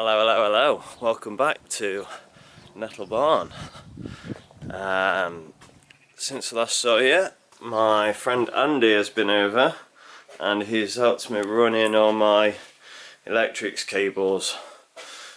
Hello, hello, hello. Welcome back to Nettle Barn. Since I last saw you, my friend Andy has been over and he's helped me run in all my electrics cables.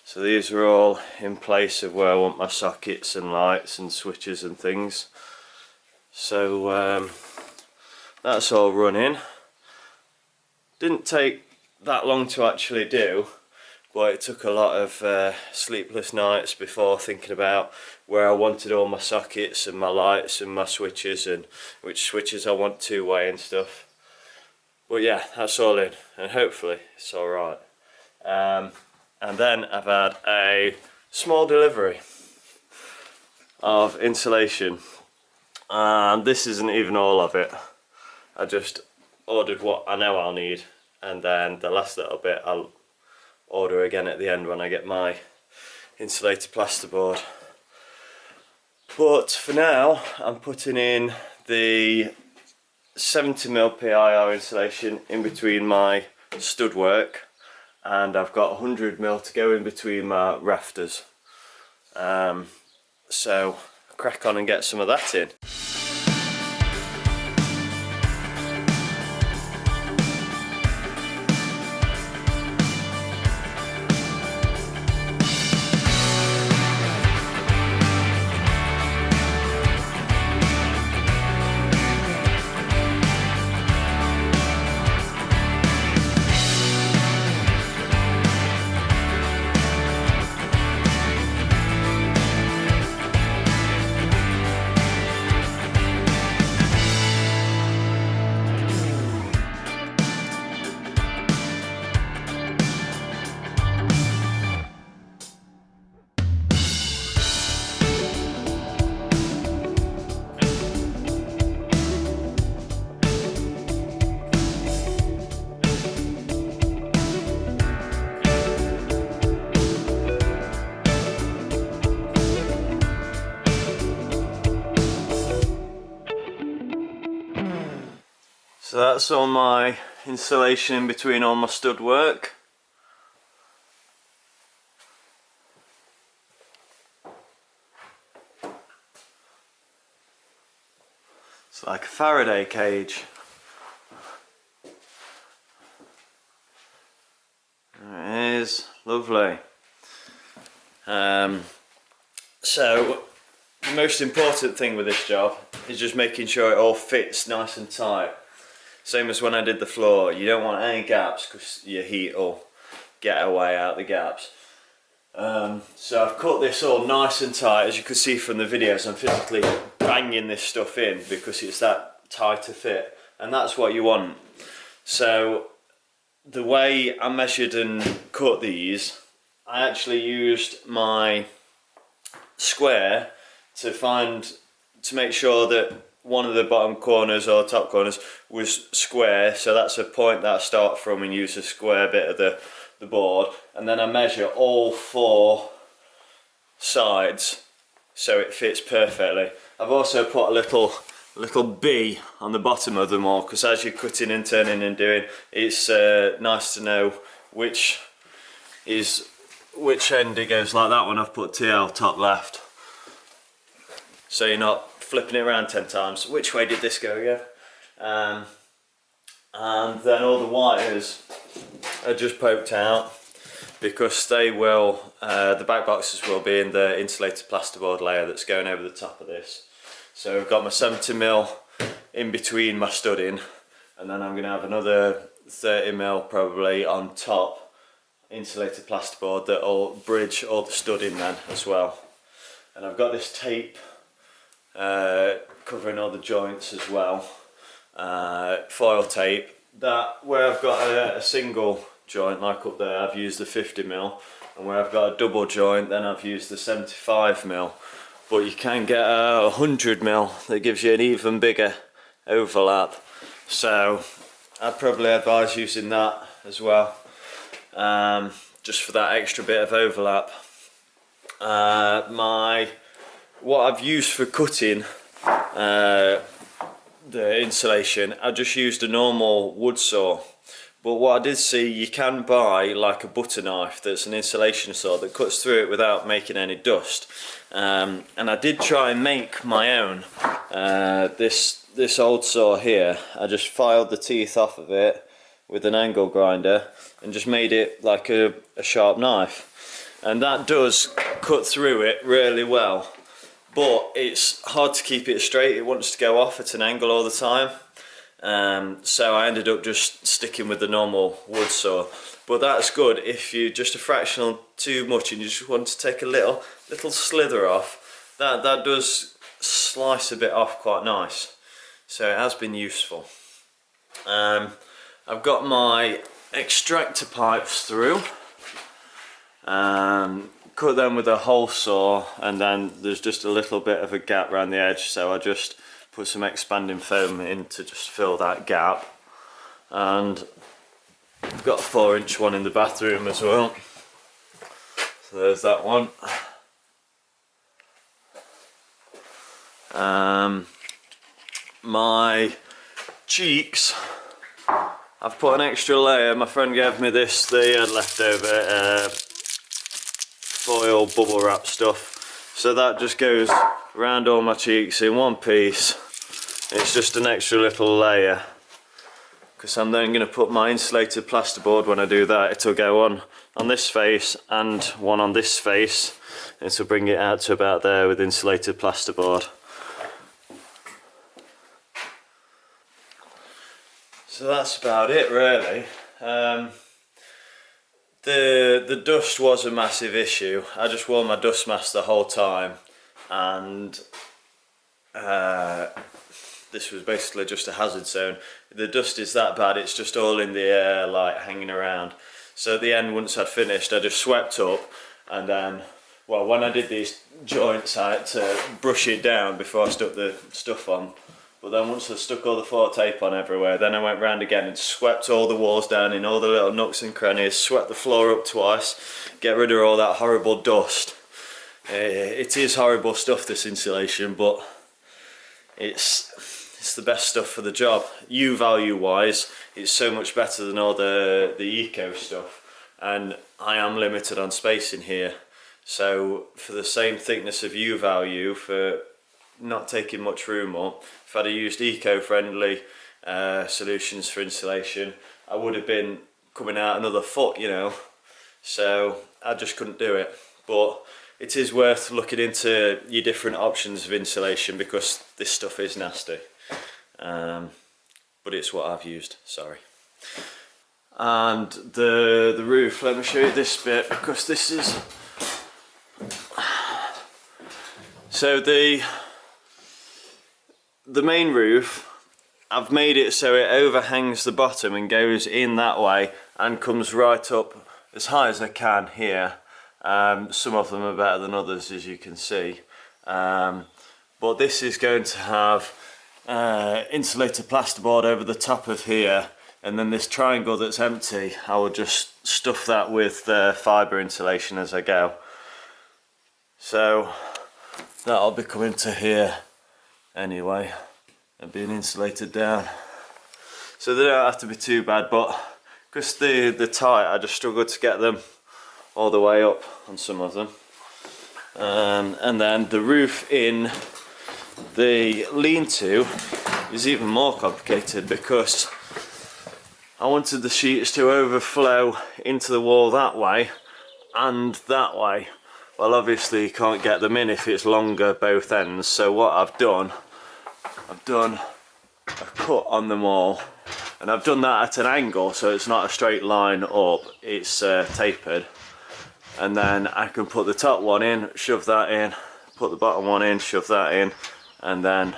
So these are all in place of where I want my sockets and lights and switches and things. So that's all running. Didn't take that long to actually do. Well, it took a lot of sleepless nights before thinking about where I wanted all my sockets and my lights and my switches and which switches I want two-way and stuff. But yeah, that's all in and hopefully it's alright. And then I've had a small delivery of insulation, and this isn't even all of it. I just ordered what I know I'll need, and then the last little bit I'll order again at the end when I get my insulated plasterboard. But for now I'm putting in the 70mm PIR insulation in between my stud work, and I've got 100mm to go in between my rafters. So crack on and get some of that in. So that's all my insulation in between all my stud work. It's like a Faraday cage. There it is, lovely. So the most important thing with this job is just making sure it all fits nice and tight. Same as when I did the floor, you don't want any gaps because your heat will get away out the gaps. So I've cut this all nice and tight. As you can see from the videos, I'm physically banging this stuff in because it's that tight to fit, and that's what you want. So the way I measured and cut these, I actually used my square to make sure that one of the bottom corners or top corners was square, so that's a point that I start from and use a square bit of the board, and then I measure all four sides so it fits perfectly. I've also put a little B on the bottom of them all, because as you're cutting and turning and doing, it's nice to know which end it goes. Like that one I've put TL top left, so you're not flipping it around 10 times. Which way did this go again? And then all the wires are just poked out because they will, the back boxes will be in the insulated plasterboard layer that's going over the top of this. So I've got my 70mm in between my studding, and then I'm going to have another 30mm probably on top insulated plasterboard that will bridge all the studding then as well. And I've got this tape covering all the joints as well, foil tape, that where I've got a single joint like up there I've used the 50mm, and where I've got a double joint then I've used the 75mm, but you can get a 100mm that gives you an even bigger overlap, so I'd probably advise using that as well, just for that extra bit of overlap. What I've used for cutting the insulation, I just used a normal wood saw, But what I did see, you can buy like a butter knife that's an insulation saw that cuts through it without making any dust. And I did try and make my own. This old saw here, I just filed the teeth off of it with an angle grinder and just made it like a sharp knife. And that does cut through it really well. But it's hard to keep it straight, it wants to go off at an angle all the time. So I ended up just sticking with the normal wood saw. But that's good if you just a fractional too much and you just want to take a little slither off. That does slice a bit off quite nice. So it has been useful. I've got my extractor pipes through. Cut them with a hole saw, and then there's just a little bit of a gap around the edge, so I just put some expanding foam in to just fill that gap. And I've got a 4-inch one in the bathroom as well, so there's that one. My cheeks, I've put an extra layer. My friend gave me this, they had leftover foil bubble wrap stuff, so that just goes around all my cheeks in one piece. It's just an extra little layer, because I'm then going to put my insulated plasterboard. When I do that, it'll go on this face and one on this face, and it'll bring it out to about there with insulated plasterboard. So that's about it really. The dust was a massive issue. I just wore my dust mask the whole time, and this was basically just a hazard zone. The dust is that bad, it's just all in the air, like hanging around. So at the end, once I'd finished, I just swept up, and then, well, when I did these joints, I had to brush it down before I stuck the stuff on. But then once I stuck all the 4 tape on everywhere, then I went round again and swept all the walls down in all the little nooks and crannies, swept the floor up twice, get rid of all that horrible dust. It is horrible stuff, this insulation, but it's the best stuff for the job. U value wise, it's so much better than all the eco stuff, and I am limited on space in here. So for the same thickness of U value, for not taking much room up, if I'd have used eco-friendly solutions for insulation, I would have been coming out another foot, you know. So I just couldn't do it. But it is worth looking into your different options of insulation, because this stuff is nasty. But it's what I've used, sorry. And the roof, let me show you this bit, because this is... So the main roof, I've made it so it overhangs the bottom and goes in that way and comes right up as high as I can here. Some of them are better than others, as you can see. But this is going to have insulated plasterboard over the top of here, and then this triangle that's empty, I will just stuff that with fibre insulation as I go. So that'll be coming to here anyway and being insulated down, so they don't have to be too bad. But because they're tight, I just struggle to get them all the way up on some of them. And then the roof in the lean-to is even more complicated, because I wanted the sheets to overflow into the wall that way and that way. Well, obviously you can't get them in if it's longer both ends, so what I've done a cut on them all, and I've done that at an angle, so it's not a straight line up, it's tapered. And then I can put the top one in, shove that in, put the bottom one in, shove that in, and then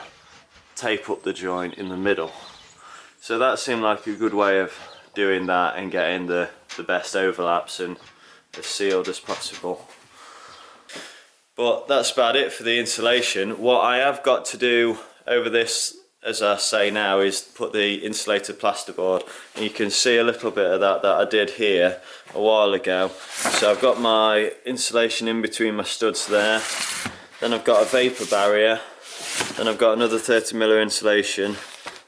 tape up the joint in the middle. So that seemed like a good way of doing that and getting the best overlaps and as sealed as possible. But that's about it for the insulation. What I have got to do over this, as I say now, is put the insulated plasterboard. And you can see a little bit of that I did here a while ago. So I've got my insulation in between my studs there. Then I've got a vapour barrier. Then I've got another 30mm insulation,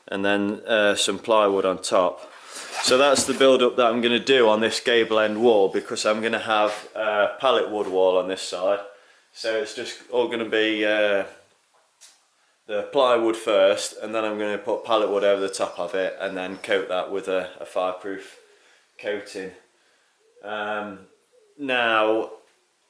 and then some plywood on top. So that's the build up that I'm going to do on this gable end wall, because I'm going to have a pallet wood wall on this side. So it's just all going to be the plywood first, and then I'm going to put pallet wood over the top of it and then coat that with a fireproof coating. Now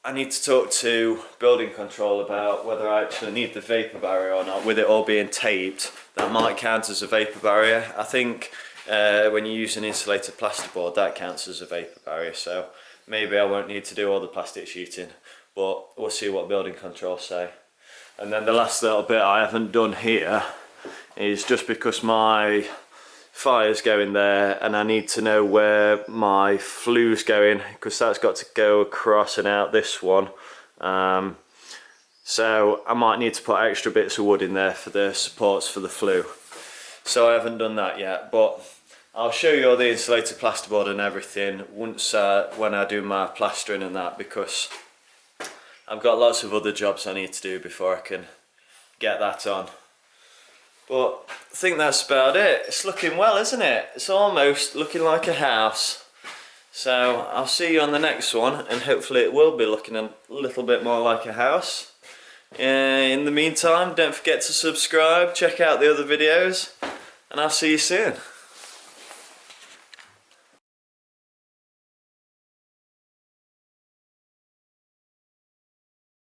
I need to talk to building control about whether I actually need the vapor barrier or not. With it all being taped, that might count as a vapor barrier. I think when you use an insulated plasterboard, that counts as a vapor barrier, so maybe I won't need to do all the plastic sheeting, but we'll see what building control say. And then the last little bit I haven't done here is just because my fire's going there and I need to know where my flue's going, because that's got to go across and out this one. So I might need to put extra bits of wood in there for the supports for the flue. So I haven't done that yet, but I'll show you all the insulated plasterboard and everything once when I do my plastering and that, because I've got lots of other jobs I need to do before I can get that on. But I think that's about it. It's looking well, isn't it? It's almost looking like a house. So I'll see you on the next one, and hopefully it will be looking a little bit more like a house. In the meantime, don't forget to subscribe, check out the other videos, and I'll see you soon.